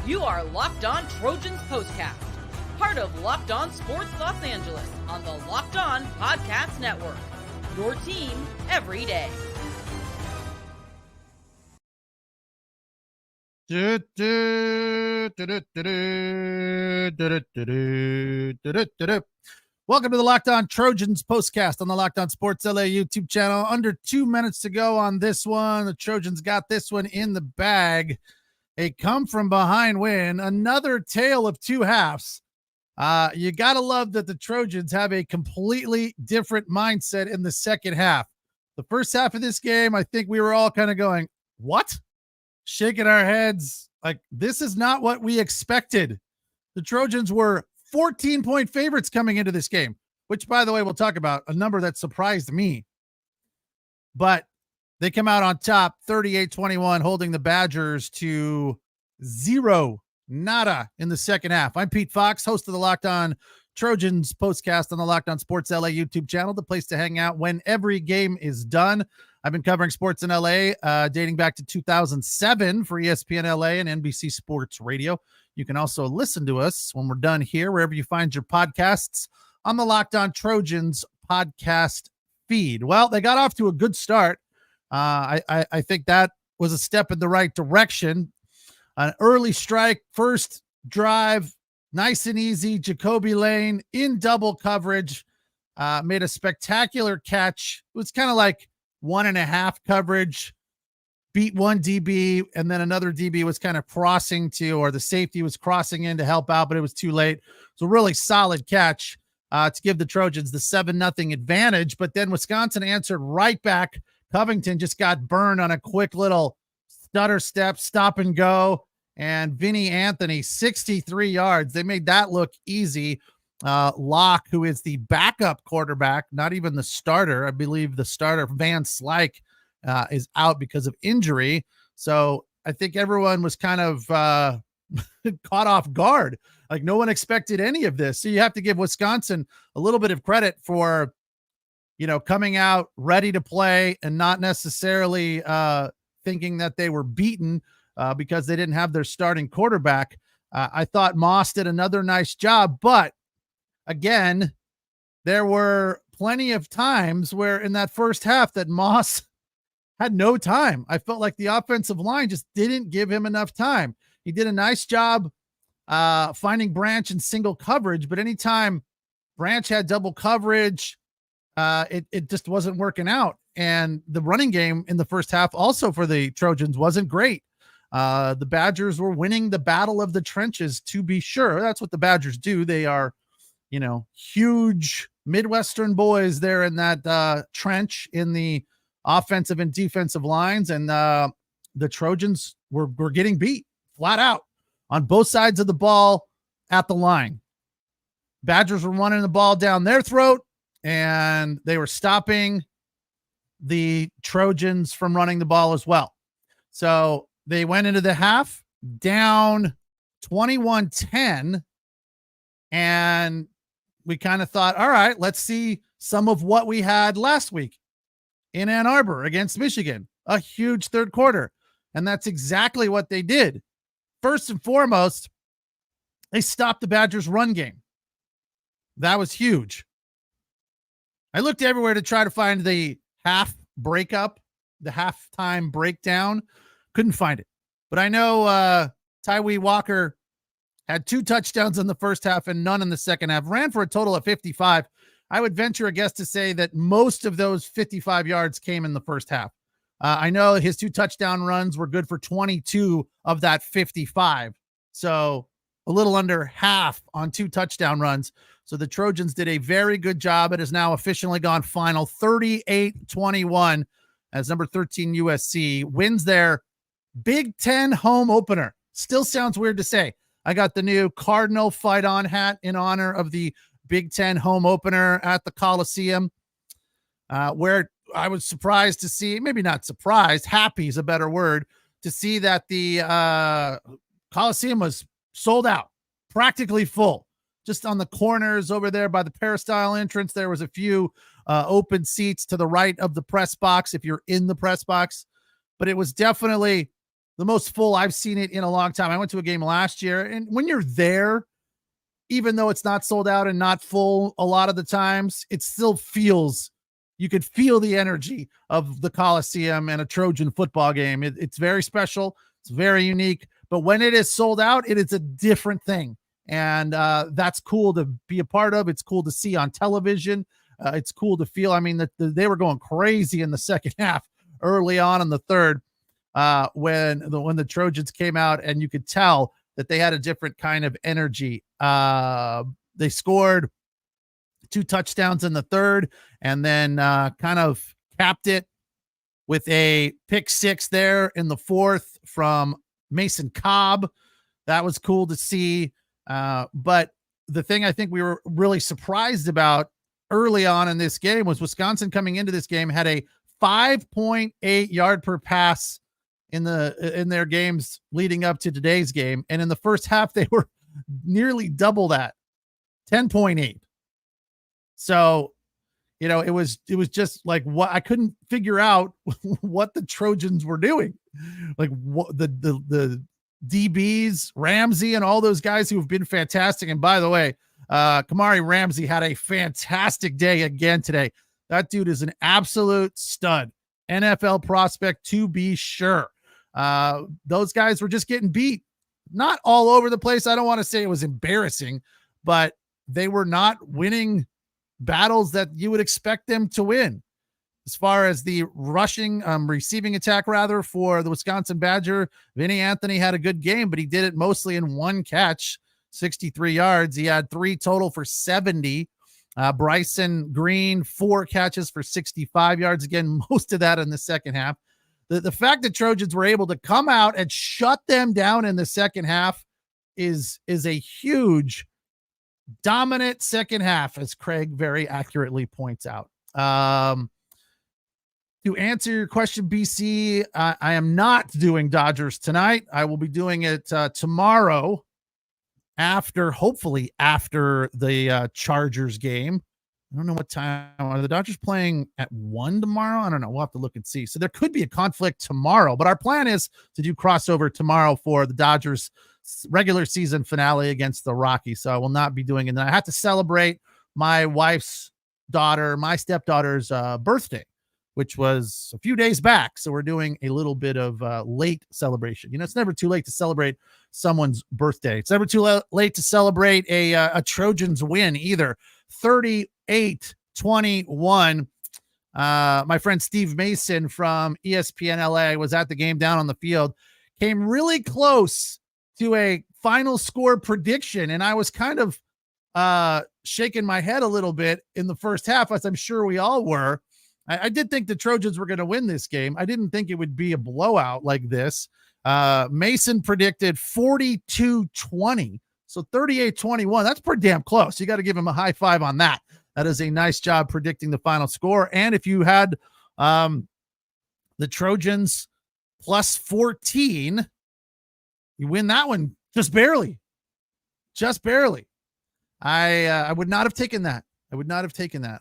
You are Locked On Trojans Postcast, part of Locked On Sports Los Angeles on the Locked On Podcast Network. Your team every day. Welcome to the Locked On Trojans Postcast on the Locked On Sports LA YouTube channel. Under 2 minutes to go on this one. The Trojans got this one in the bag. A come-from-behind win, another tale of two halves. You got to love that the Trojans have a completely different mindset in the second half. The first half of this game, I think we were all kind of going, what? Shaking our heads like this is not what we expected. The Trojans were 14-point favorites coming into this game, which, by the way, we'll talk about, a number that surprised me. But they come out on top 38-21, holding the Badgers to nada in the second half. I'm Pete Fox, host of the Locked On Trojans Postcast on the Locked On Sports LA YouTube channel, the place to hang out when every game is done. I've been covering sports in LA dating back to 2007 for ESPN LA and NBC Sports Radio. You can also listen to us when we're done here, wherever you find your podcasts, on the Locked On Trojans podcast feed. Well, they got off to a good start. I think that was a step in the right direction. An early strike, first drive, nice and easy. Jacoby Lane in double coverage, made a spectacular catch. It was kind of like 1.5 coverage, beat one DB, and then another DB was kind of crossing to, or the safety was crossing in to help out, but it was too late. So really solid catch to give the Trojans the 7-0 advantage. But then Wisconsin answered right back. Covington just got burned on a quick little stutter step, stop and go. And Vinny Anthony, 63 yards. They made that look easy. Locke, who is the backup quarterback, not even the starter. I believe the starter, Van Slyke, is out because of injury. So I think everyone was kind of caught off guard. Like no one expected any of this. So you have to give Wisconsin a little bit of credit for, coming out ready to play and not necessarily thinking that they were beaten because they didn't have their starting quarterback. I thought Moss did another nice job, but again, there were plenty of times where in that first half that Moss had no time. I felt like the offensive line just didn't give him enough time. He did a nice job finding Branch in single coverage, but anytime Branch had double coverage, it just wasn't working out. And the running game in the first half also for the Trojans wasn't great. The Badgers were winning the battle of the trenches, to be sure. That's what the Badgers do. They are, huge Midwestern boys there in that trench in the offensive and defensive lines. And the Trojans were getting beat flat out on both sides of the ball at the line. Badgers were running the ball down their throat, and they were stopping the Trojans from running the ball as well. So they went into the half down 21-10, and we kind of thought, all right, let's see some of what we had last week in Ann Arbor against Michigan, a huge third quarter. And that's exactly what they did. First and foremost, they stopped the Badgers' run game. That was huge. I looked everywhere to try to find the half breakup, the halftime breakdown. Couldn't find it. But I know Tyree Walker had 2 touchdowns in the first half and none in the second half. Ran for a total of 55. I would venture a guess to say that most of those 55 yards came in the first half. I know his 2 touchdown runs were good for 22 of that 55. So a little under half on 2 touchdown runs. So the Trojans did a very good job. It has now officially gone final 38-21 as number 13 USC wins their Big Ten home opener. Still sounds weird to say. I got the new Cardinal Fight On hat in honor of the Big Ten home opener at the Coliseum, where I was surprised to see, maybe not surprised, happy is a better word, to see that the Coliseum was sold out, practically full. Just on the corners over there by the peristyle entrance, there was a few open seats to the right of the press box if you're in the press box. But it was definitely the most full I've seen it in a long time. I went to a game last year, and when you're there, even though it's not sold out and not full a lot of the times, it still feels, you could feel the energy of the Coliseum and a Trojan football game. It's very special. It's very unique, but when it is sold out, it is a different thing. And that's cool to be a part of. It's cool to see on television. It's cool to feel. I mean, they were going crazy in the second half, early on in the third, when the Trojans came out, and you could tell that they had a different kind of energy. They scored 2 touchdowns in the third, and then kind of capped it with a pick 6 there in the fourth from Mason Cobb. That was cool to see. But the thing I think we were really surprised about early on in this game was Wisconsin coming into this game had a 5.8 yard per pass in their games leading up to today's game. And in the first half, they were nearly double that, 10.8. So, it was just like, what I couldn't figure out what the Trojans were doing. Like, what the DBs, Ramsey, and all those guys who have been fantastic. And by the way, Kamari Ramsey had a fantastic day again today. That dude is an absolute stud, NFL prospect to be sure. Those guys were just getting beat, not all over the place. I don't want to say it was embarrassing, but they were not winning battles that you would expect them to win. As far as the receiving attack rather for the Wisconsin Badger, Vinny Anthony had a good game, but he did it mostly in 1 catch, 63 yards. He had 3 total for 70. Bryson Green, 4 catches for 65 yards. Again, most of that in the second half. The fact that Trojans were able to come out and shut them down in the second half is a huge, dominant second half, as Craig very accurately points out. To answer your question, BC, I am not doing Dodgers tonight. I will be doing it tomorrow hopefully after the Chargers game. I don't know what time. Are the Dodgers playing at 1 tomorrow? I don't know. We'll have to look and see. So there could be a conflict tomorrow, but our plan is to do crossover tomorrow for the Dodgers regular season finale against the Rockies. So I will not be doing it. And I have to celebrate my wife's daughter, my stepdaughter's birthday, which was a few days back. So we're doing a little bit of late celebration. It's never too late to celebrate someone's birthday. It's never too late to celebrate a Trojans win either. 38-21. My friend Steve Mason from ESPN LA was at the game down on the field, came really close to a final score prediction. And I was kind of shaking my head a little bit in the first half, as I'm sure we all were. I did think the Trojans were going to win this game. I didn't think it would be a blowout like this. Mason predicted 42-20. So 38-21. That's pretty damn close. You got to give him a high five on that. That is a nice job predicting the final score. And if you had the Trojans plus 14, you win that one just barely. Just barely. I would not have taken that.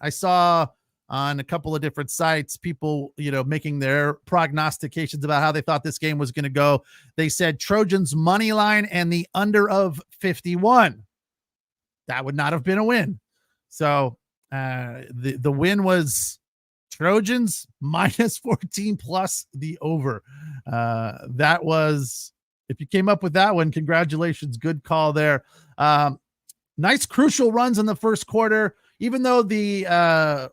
I saw on a couple of different sites, people, making their prognostications about how they thought this game was going to go. They said Trojans money line and the under of 51. That would not have been a win. So the win was Trojans minus 14 plus the over. That was, if you came up with that one, congratulations. Good call there. Nice crucial runs in the first quarter, even though the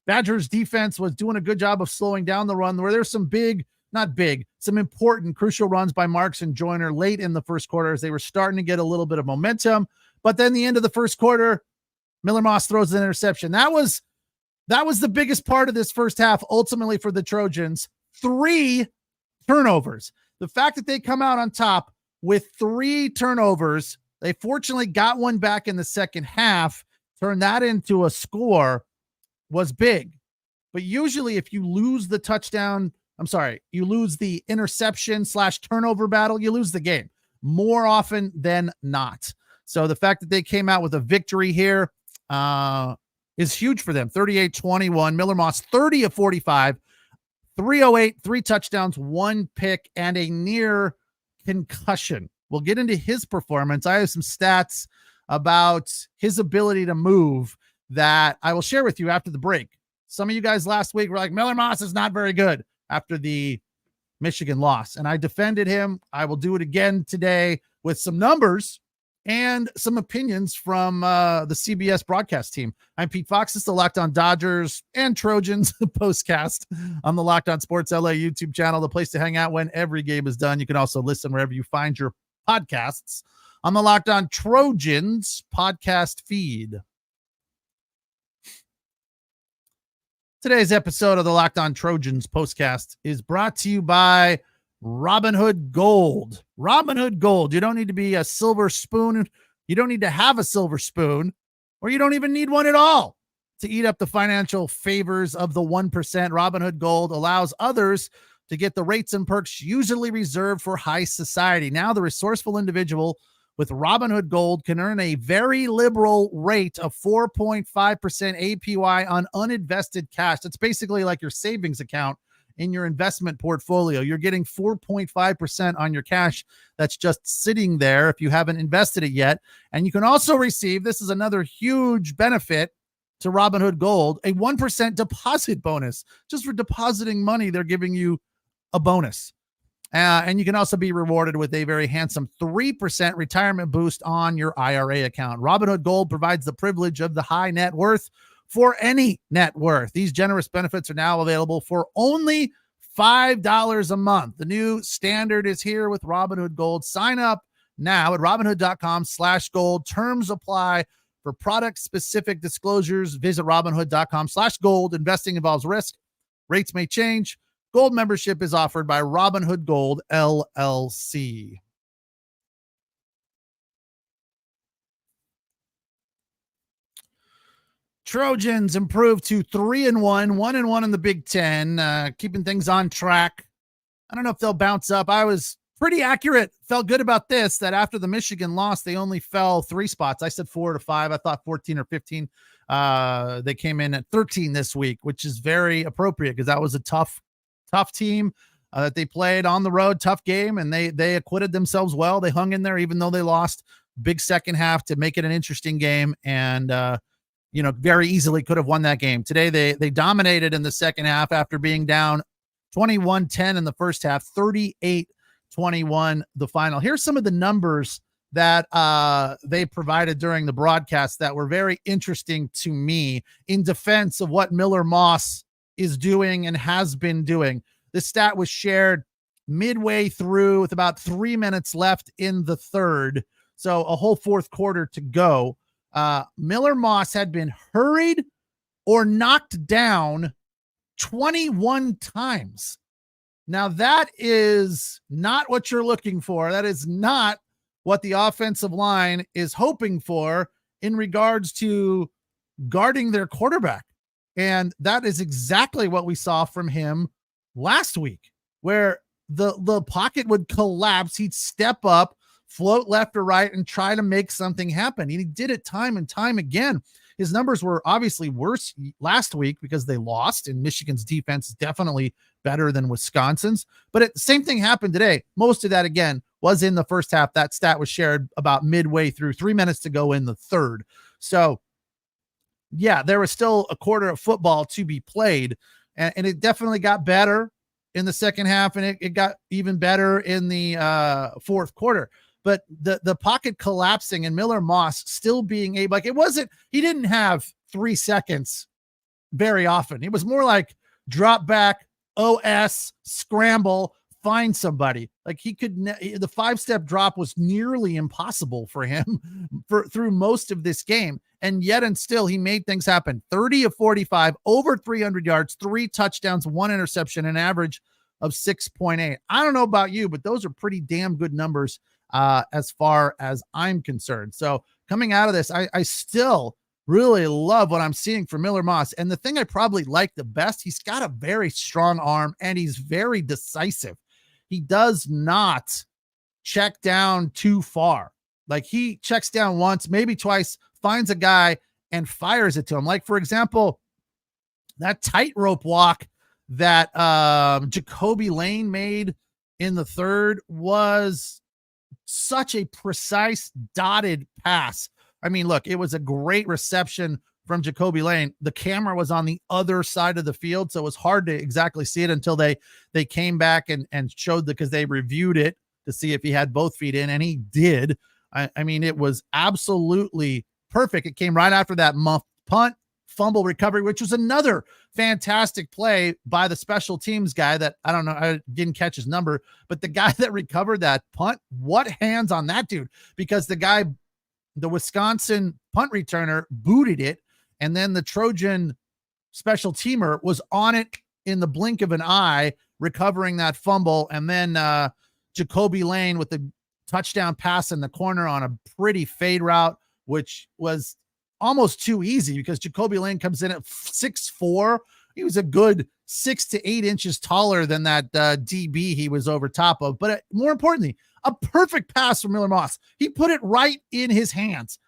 Badgers defense was doing a good job of slowing down the run, where there's some some important crucial runs by Marks and Joyner late in the first quarter as they were starting to get a little bit of momentum. But then the end of the first quarter, Miller Moss throws an interception. That was the biggest part of this first half, ultimately for the Trojans. 3 turnovers. The fact that they come out on top with 3 turnovers, they fortunately got one back in the second half, turned that into a score, was big. But usually if you lose the you lose the interception / turnover battle, you lose the game more often than not. So the fact that they came out with a victory here is huge for them. 38-21. Miller Moss 30 of 45, 308, 3 touchdowns, 1 pick, and a near concussion. We'll get into his performance. I have some stats about his ability to move that I will share with you after the break. Some of you guys last week were like, Miller Moss is not very good after the Michigan loss, and I defended him. I will do it again today with some numbers and some opinions from the CBS broadcast team. I'm Pete Fox. This is the Locked On Dodgers and Trojans postcast on the Locked On Sports LA YouTube channel, the place to hang out when every game is done. You can also listen wherever you find your podcasts on the Locked On Trojans podcast feed. Today's episode of the Locked On Trojans postcast is brought to you by Robinhood Gold. Robinhood Gold. You don't need to be a silver spoon. You don't need to have a silver spoon, or you don't even need one at all to eat up the financial favors of the 1%. Robinhood Gold allows others to get the rates and perks usually reserved for high society. Now the resourceful individual with Robinhood Gold can earn a very liberal rate of 4.5% APY on uninvested cash. That's basically like your savings account in your investment portfolio. You're getting 4.5% on your cash that's just sitting there if you haven't invested it yet. And you can also receive, this is another huge benefit to Robinhood Gold, a 1% deposit bonus. Just for depositing money, they're giving you a bonus. And you can also be rewarded with a very handsome 3% retirement boost on your IRA account. Robinhood Gold provides the privilege of the high net worth for any net worth. These generous benefits are now available for only $5 a month. The new standard is here with Robinhood Gold. Sign up now at Robinhood.com/gold. Terms apply. For product-specific disclosures, visit Robinhood.com/gold. Investing involves risk. Rates may change. Gold membership is offered by Robinhood Gold, LLC. Trojans improved to 3-1, 1-1 in the Big Ten, keeping things on track. I don't know if they'll bounce up. I was pretty accurate. Felt good about this, that after the Michigan loss, they only fell 3 spots. I said 4 to 5. I thought 14 or 15. They came in at 13 this week, which is very appropriate because that was a tough team that they played on the road, tough game, and they acquitted themselves well. They hung in there even though they lost. Big second half to make it an interesting game, and very easily could have won that game. Today they dominated in the second half after being down 21-10 in the first half, 38-21 the final. Here's some of the numbers that they provided during the broadcast that were very interesting to me in defense of what Miller Moss is doing and has been doing. This stat was shared midway through with about 3 minutes left in the third. So a whole fourth quarter to go. Miller Moss had been hurried or knocked down 21 times. Now that is not what you're looking for. That is not what the offensive line is hoping for in regards to guarding their quarterback. And that is exactly what we saw from him last week, where the pocket would collapse. He'd step up, float left or right, and try to make something happen. He did it time and time again. His numbers were obviously worse last week because they lost, and Michigan's defense is definitely better than Wisconsin's. But the same thing happened today. Most of that, again, was in the first half. That stat was shared about midway through, 3 minutes to go in the third. So, yeah, there was still a quarter of football to be played, and it definitely got better in the second half, and it got even better in the fourth quarter. But the pocket collapsing and Miller Moss still being able, like, it wasn't, he didn't have 3 seconds very often. It was more like drop back, OS, scramble, find somebody. Like he could, the 5-step drop was nearly impossible for him through most of this game. And yet and still, he made things happen. 30 of 45, over 300 yards, 3 touchdowns, 1 interception, an average of 6.8. I don't know about you, but those are pretty damn good numbers as far as I'm concerned. So coming out of this, I still really love what I'm seeing from Miller Moss. And the thing I probably like the best, he's got a very strong arm and he's very decisive. He does not check down too far. Like he checks down once, maybe twice, finds a guy and fires it to him. Like, for example, that tightrope walk that Jacoby Lane made in the third was such a precise dotted pass. I mean, look, it was a great reception from Jacoby Lane. The camera was on the other side of the field, so it was hard to exactly see it until they came back and showed because they reviewed it to see if he had both feet in, and he did. I mean, it was absolutely perfect. It came right after that muffed punt, fumble recovery, which was another fantastic play by the special teams guy that I don't know, I didn't catch his number, but the guy that recovered that punt, what hands on that dude? Because the Wisconsin punt returner booted it, and then the Trojan special teamer was on it in the blink of an eye, recovering that fumble. And then Jacoby Lane with the touchdown pass in the corner on a pretty fade route, which was almost too easy because Jacoby Lane comes in at 6'4". He was a good 6 to 8 inches taller than that DB he was over top of. But more importantly, a perfect pass from Miller Moss. He put it right in his hands,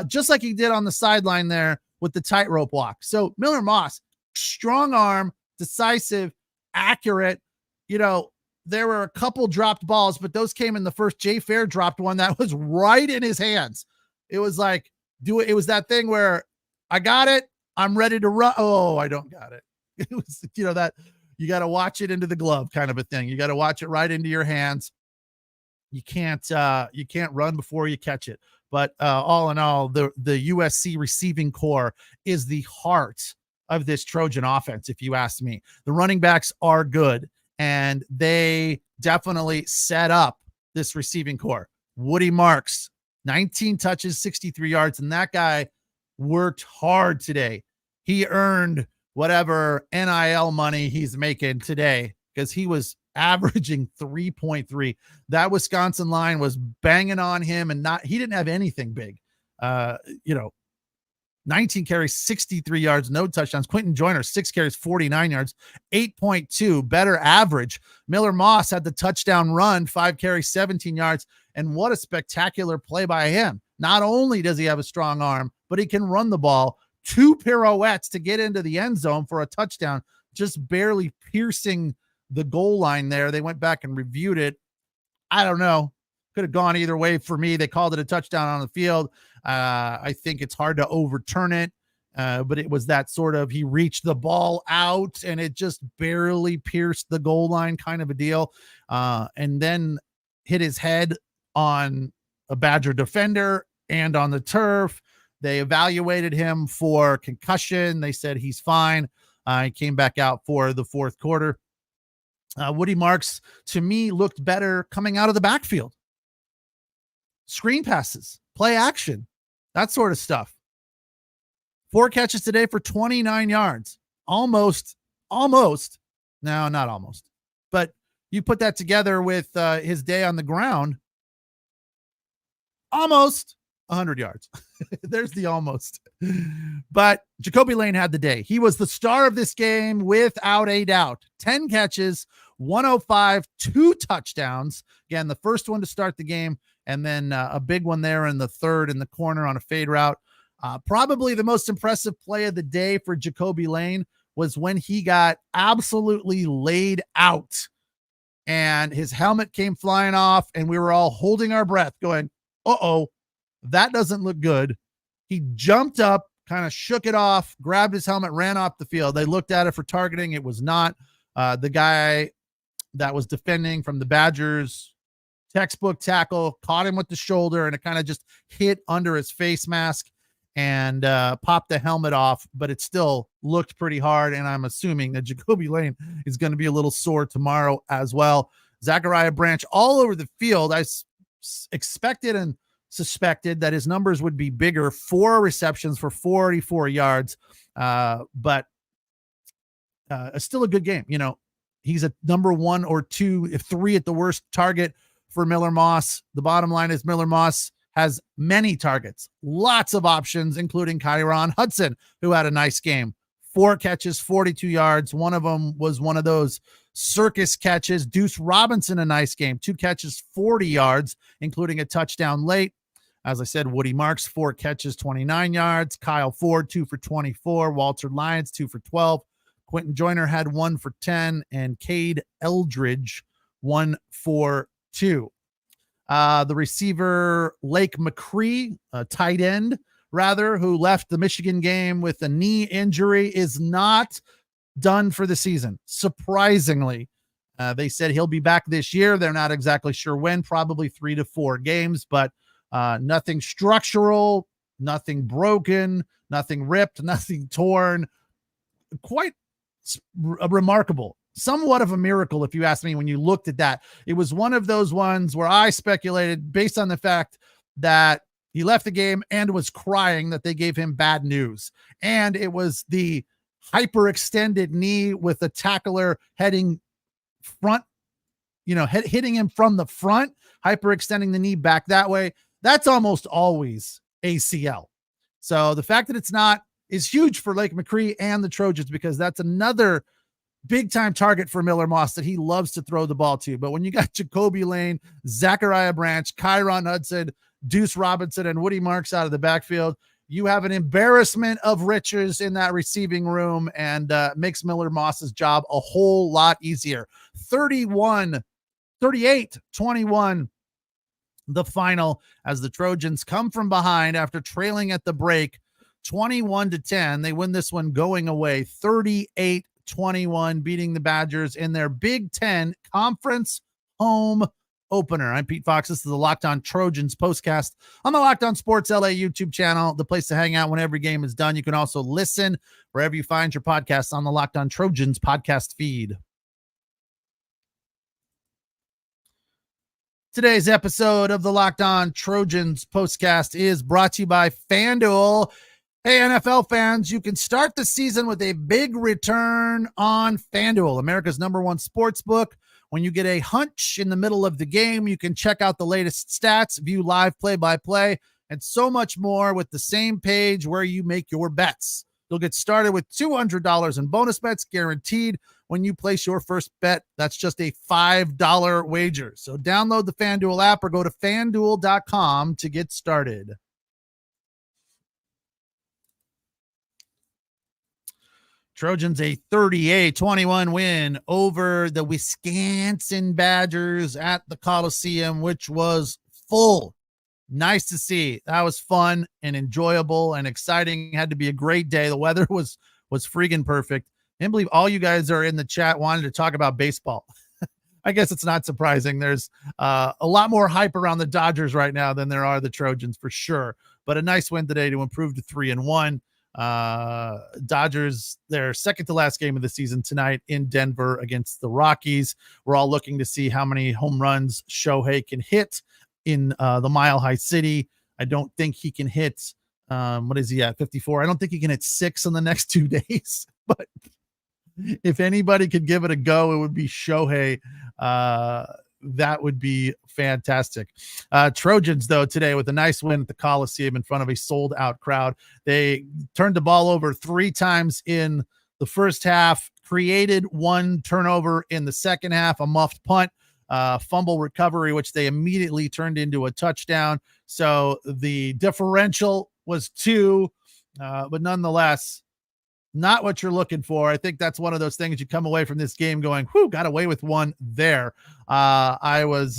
just like he did on the sideline there with the tightrope walk. So Miller Moss, strong arm, decisive, accurate. You know, there were a couple dropped balls, but those came in the first. Jay Fair dropped one that was right in his hands. It was like, it was that thing where I got it, I'm ready to run. Oh, I don't got it. It was, that you got to watch it into the glove kind of a thing. You got to watch it right into your hands. You can't run before you catch it. But all in all, the USC receiving core is the heart of this Trojan offense, if you ask me. The running backs are good, and they definitely set up this receiving core. Woody Marks, 19 touches, 63 yards, and that guy worked hard today. He earned whatever NIL money he's making today because he was averaging 3.3. That Wisconsin line was banging on him, and he didn't have anything big. 19 carries, 63 yards, no touchdowns. Quentin Joyner, 6 carries, 49 yards, 8.2, better average. Miller Moss had the touchdown run, 5 carries, 17 yards, and what a spectacular play by him. Not only does he have a strong arm, but he can run the ball. 2 pirouettes to get into the end zone for a touchdown, just barely piercing the goal line there. They went back and reviewed it. I don't know. Could have gone either way for me. They called it a touchdown on the field. I think it's hard to overturn it, but it was that sort of, he reached the ball out and it just barely pierced the goal line kind of a deal, and then hit his head on a Badger defender and on the turf. They evaluated him for concussion. They said he's fine. He came back out for the fourth quarter. Woody Marks, to me, looked better coming out of the backfield. Screen passes, play action, that sort of stuff. 4 catches today for 29 yards. Almost. No, not almost. But you put that together with his day on the ground, almost 100 yards. There's the almost. But Jacoby Lane had the day. He was the star of this game without a doubt. 10 catches, 105, 2 touchdowns. Again, the first one to start the game, and then a big one there in the third in the corner on a fade route. Probably the most impressive play of the day for Jacoby Lane was when he got absolutely laid out and his helmet came flying off, and we were all holding our breath going, uh-oh, that doesn't look good. He jumped up, kind of shook it off, grabbed his helmet, ran off the field. They looked at it for targeting. It was not. The guy that was defending from the Badgers, textbook tackle, caught him with the shoulder, and it kind of just hit under his face mask and popped the helmet off, but it still looked pretty hard. And I'm assuming that Jacoby Lane is going to be a little sore tomorrow as well. Zachariah Branch all over the field. I expected and suspected that his numbers would be bigger. 4 receptions for 44 yards. But still a good game. You know, he's a number 1 or 2, if 3 at the worst target for Miller Moss. The bottom line is Miller Moss has many targets, lots of options, including Kyron Hudson, who had a nice game. 4 catches, 42 yards. One of them was one of those circus catches. Deuce Robinson, a nice game. 2 catches, 40 yards, including a touchdown late. As I said, Woody Marks, 4 catches, 29 yards. Kyle Ford, 2 for 24. Walter Lyons, 2 for 12. Quentin Joyner had 1 for 10, and Cade Eldridge 1 for 2. The receiver, Lake McCree, tight end, rather, who left the Michigan game with a knee injury, is not done for the season. Surprisingly, they said he'll be back this year. They're not exactly sure when, probably 3 to 4 games, but nothing structural, nothing broken, nothing ripped, nothing torn. Quite remarkable. Somewhat of a miracle, if you ask me, when you looked at that. It was one of those ones where I speculated, based on the fact that he left the game and was crying, that they gave him bad news. And it was the hyperextended knee with the tackler heading front, hitting him from the front, hyperextending the knee back that way. That's almost always ACL. So the fact that it's not is huge for Lake McCree and the Trojans, because that's another big time target for Miller Moss that he loves to throw the ball to. But when you got Jacoby Lane, Zachariah Branch, Kyron Hudson, Deuce Robinson, and Woody Marks out of the backfield, you have an embarrassment of riches in that receiving room, and makes Miller Moss's job a whole lot easier. 38-21 the final, as the Trojans come from behind after trailing at the break 21-10. They win this one going away 38-21, beating the Badgers in their Big Ten Conference home opener. I'm Pete Fox. This is the Locked On Trojans postcast on the Locked On Sports LA YouTube channel, the place to hang out when every game is done. You can also listen wherever you find your podcasts on the Locked On Trojans podcast feed. Today's episode of the Locked On Trojans postcast is brought to you by FanDuel. Hey, NFL fans, you can start the season with a big return on FanDuel, America's #1 sports book. When you get a hunch in the middle of the game, you can check out the latest stats, view live play-by-play, and so much more with the same page where you make your bets. You'll get started with $200 in bonus bets guaranteed when you place your first bet. That's just a $5 wager. So download the FanDuel app or go to FanDuel.com to get started. Trojans a 38-21 win over the Wisconsin Badgers at the Coliseum, which was full. Nice to see. That was fun and enjoyable and exciting. Had to be a great day. The weather was freaking perfect. I can't believe all you guys are in the chat wanted to talk about baseball. I guess it's not surprising. There's a lot more hype around the Dodgers right now than there are the Trojans, for sure. But a nice win today to improve to 3-1. Dodgers, their second to last game of the season tonight in Denver against the Rockies. We're all looking to see how many home runs Shohei can hit in the Mile High City. I don't think he can hit, what is he at, 54? I don't think he can hit 6 in the next 2 days, but if anybody could give it a go, it would be Shohei. That would be fantastic. Trojans, though, today with a nice win at the Coliseum in front of a sold-out crowd. They turned the ball over 3 times in the first half, created 1 turnover in the second half, a muffed punt, fumble recovery, which they immediately turned into a touchdown. So the differential was 2, but nonetheless, not what you're looking for. I think that's one of those things you come away from this game going, whew, got away with 1 there. I was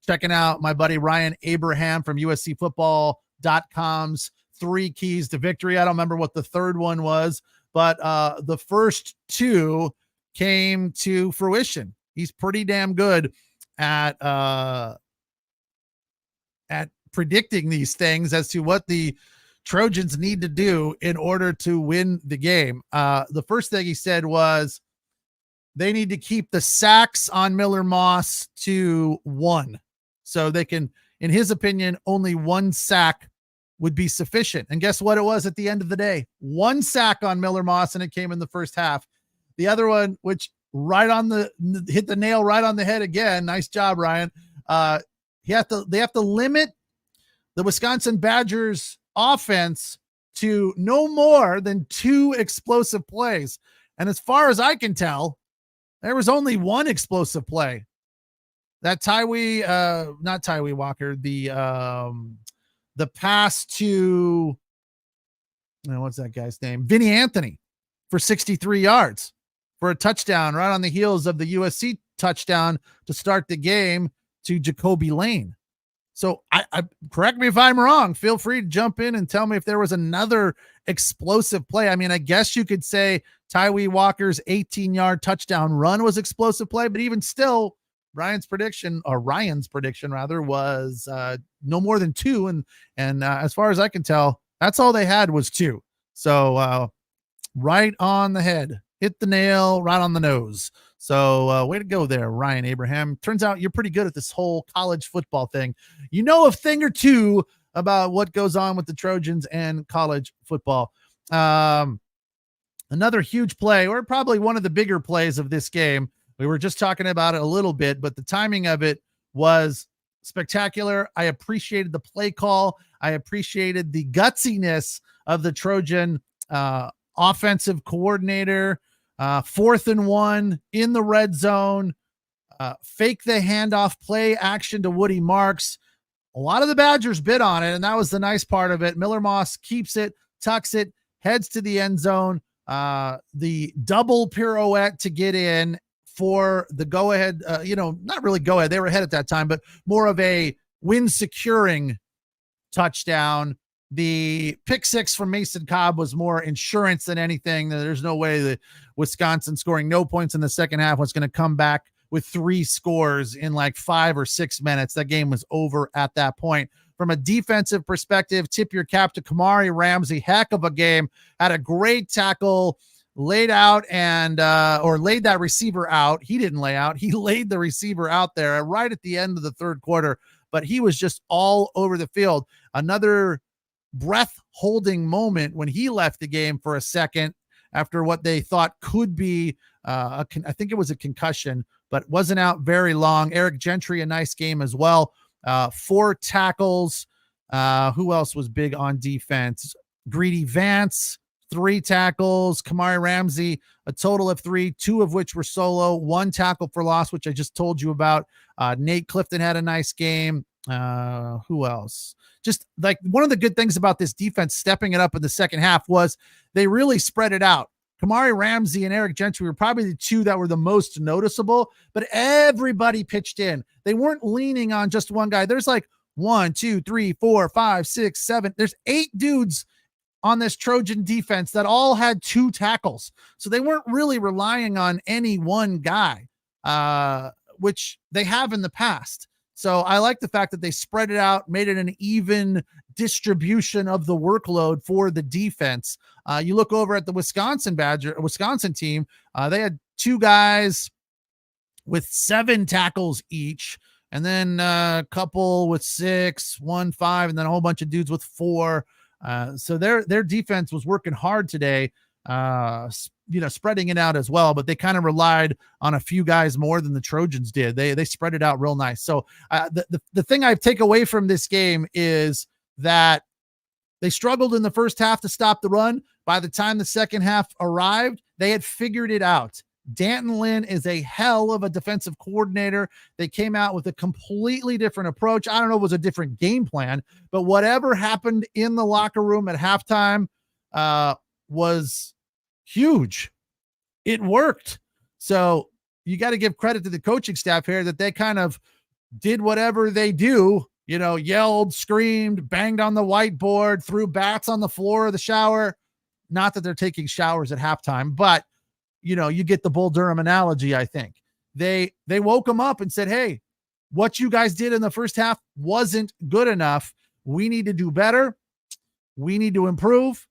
checking out my buddy Ryan Abraham from USCFootball.com's 3 keys to victory. I don't remember what the third one was, but the first 2 came to fruition. He's pretty damn good at predicting these things as to what the Trojans need to do in order to win the game. The first thing he said was they need to keep the sacks on Miller Moss to 1. So they can, in his opinion, only 1 sack would be sufficient. And guess what it was at the end of the day? 1 sack on Miller Moss, and it came in the first half. The other one, which hit the nail right on the head again. Nice job, Ryan. They have to limit the Wisconsin Badgers offense to no more than 2 explosive plays. And as far as I can tell, there was only 1 explosive play. That not Tyree Walker, the pass to, what's that guy's name? Vinny Anthony. for 63 yards for a touchdown right on the heels of the USC touchdown to start the game to Jacoby Lane. So I correct me if I'm wrong. Feel free to jump in and tell me if there was another explosive play. I mean, I guess you could say Tyree Walker's 18-yard touchdown run was explosive play, but even still, Ryan's prediction was no more than 2. And as far as I can tell, that's all they had was 2. So right on the head, hit the nail right on the nose. So way to go there, Ryan Abraham. Turns out you're pretty good at this whole college football thing. You know a thing or two about what goes on with the Trojans and college football. Another huge play, or probably one of the bigger plays of this game. We were just talking about it a little bit, but the timing of it was spectacular. I appreciated the play call. I appreciated the gutsiness of the Trojan offensive coordinator. 4th and 1 in the red zone, fake the handoff play action to Woody Marks. A lot of the Badgers bid on it, and that was the nice part of it. Miller Moss keeps it, tucks it, heads to the end zone. The double pirouette to get in for the go-ahead, not really go-ahead. They were ahead at that time, but more of a win-securing touchdown. The pick 6 from Mason Cobb was more insurance than anything. There's no way that Wisconsin scoring no points in the second half was going to come back with 3 scores in like 5 or 6 minutes. That game was over at that point. From a defensive perspective, tip your cap to Kamari Ramsey. Heck of a game. Had a great tackle, laid out or laid that receiver out. He didn't lay out. He laid the receiver out there right at the end of the third quarter, but he was just all over the field. Another breath holding moment when he left the game for a second after what they thought could be I think it was a concussion, but wasn't out very long. Eric Gentry, a nice game as well. 4 tackles. Who else was big on defense? Greedy Vance, 3 tackles. Kamari Ramsey, a total of 3, 2 of which were solo, 1 tackle for loss, which I just told you about. Nate Clifton had a nice game. Who else? Just like one of the good things about this defense stepping it up in the second half was they really spread it out. Kamari Ramsey and Eric Gentry were probably the 2 that were the most noticeable, but everybody pitched in. They weren't leaning on just one guy. There's like 1, 2, 3, 4, 5, 6, 7. There's 8 dudes on this Trojan defense that all had 2 tackles. So they weren't really relying on any one guy, which they have in the past. So I like the fact that they spread it out, made it an even distribution of the workload for the defense. You look over at the Wisconsin team, they had 2 guys with 7 tackles each, and then a couple with 6, 1, 5, and then a whole bunch of dudes with 4. So their defense was working hard today, spreading it out as well, but they kind of relied on a few guys more than the Trojans did. They spread it out real nice. So the thing I take away from this game is that they struggled in the first half to stop the run. By the time the second half arrived, they had figured it out. Danton Lynn is a hell of a defensive coordinator. They came out with a completely different approach. I don't know if it was a different game plan, but whatever happened in the locker room at halftime was huge. It worked. So you got to give credit to the coaching staff here that they kind of did whatever they do, yelled, screamed, banged on the whiteboard, threw bats on the floor of the shower. Not that they're taking showers at halftime, but you get the Bull Durham analogy. I think they woke them up and said, hey, what you guys did in the first half wasn't good enough. We need to do better. We need to improve,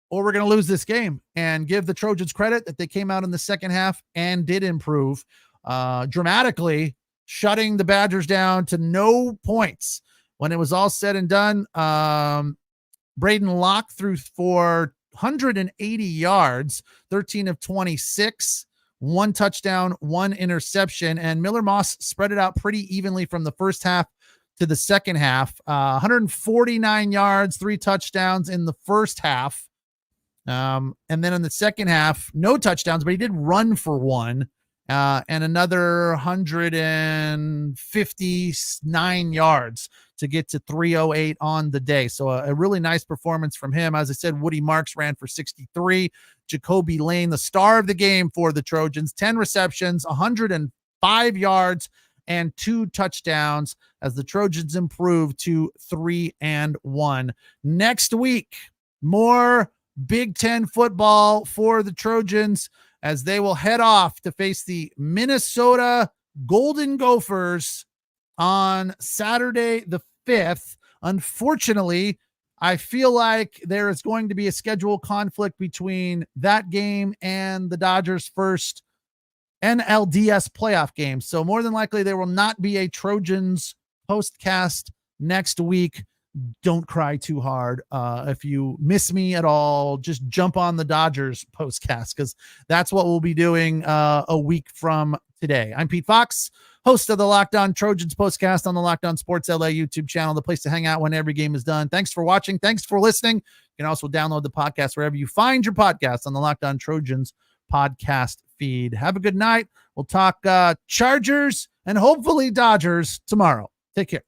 or we're going to lose this game. And give the Trojans credit that they came out in the second half and did improve dramatically, shutting the Badgers down to no points. When it was all said and done, Braden Locke threw for 180 yards, 13 of 26, 1 touchdown, 1 interception, and Miller Moss spread it out pretty evenly from the first half to the second half. 149 yards, 3 touchdowns in the first half. And then in the second half, no touchdowns, but he did run for 1. and another 159 yards to get to 308 on the day. So a really nice performance from him. As I said, Woody Marks ran for 63. Jacoby Lane, the star of the game for the Trojans, 10 receptions, 105 yards, and 2 touchdowns as the Trojans improve to 3-1. Next week, more Big Ten football for the Trojans as they will head off to face the Minnesota Golden Gophers on Saturday the 5th. Unfortunately, I feel like there is going to be a schedule conflict between that game and the Dodgers' first NLDS playoff game. So more than likely there will not be a Trojans postcast next week. Don't cry too hard. If you miss me at all, just jump on the Dodgers postcast because that's what we'll be doing a week from today. I'm Pete Fox, host of the Locked On Trojans postcast on the Locked On Sports LA YouTube channel, the place to hang out when every game is done. Thanks for watching. Thanks for listening. You can also download the podcast wherever you find your podcast on the Locked On Trojans podcast feed. Have a good night. We'll talk Chargers and hopefully Dodgers tomorrow. Take care.